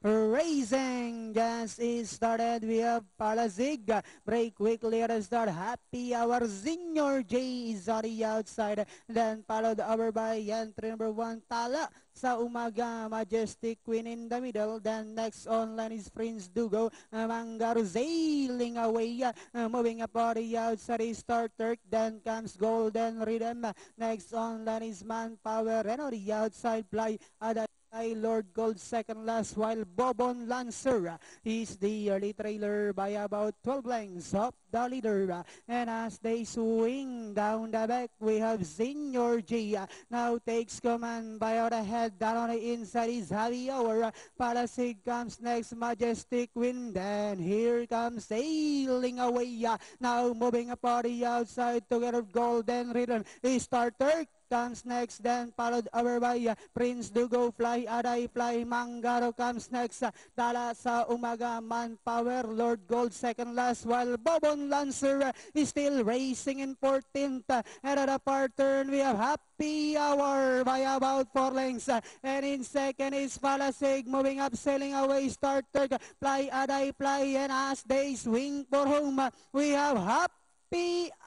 Racing just is started. We have Palazig. Break quickly at the start. Happy Hour. Senior J is on the outside. Then followed over by entry number 1, Tala. Sa umaga, Majestic Queen in the middle. Then next online is Prince Dugo. Mangaro sailing away. Moving up on the outside is Star Turk. Then comes Golden Rhythm. Next online is Manpower. And on the outside, Fly. Lord Gold second last, while Bobon Lancer is the early trailer by about 12 lengths of the leader. And as they swing down the back, we have Senior J now takes command by out ahead. Down on the inside is Happy Hour. Palasig comes next, Majestic Wind. And here comes sailing away. Now moving up on the outside together, Golden Rhythm. Starter comes next, then followed over by Prince Dugo, Fly, Aday, Fly, Mangaro comes next, Dala sa umaga, Manpower, Lord Gold second last, while Bobon Lancer is still racing in 14th, and at a part turn we have Happy Hour by about 4 lengths, and in second is Palasig, moving up, sailing away, Star Third, Fly, Aday, Fly, and as they swing for home, we have Happy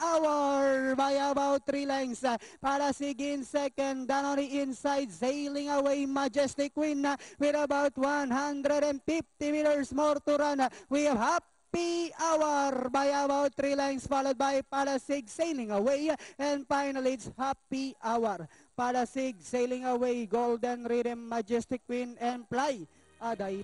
Hour by about 3 lengths. Palasig in second, down on the inside, sailing away, Majestic Queen with about 150 meters more to run. We have Happy Hour by about 3 lengths, followed by Palasig sailing away, and finally it's Happy Hour. Palasig sailing away, Golden Rhythm, Majestic Queen, and Fly. Aday,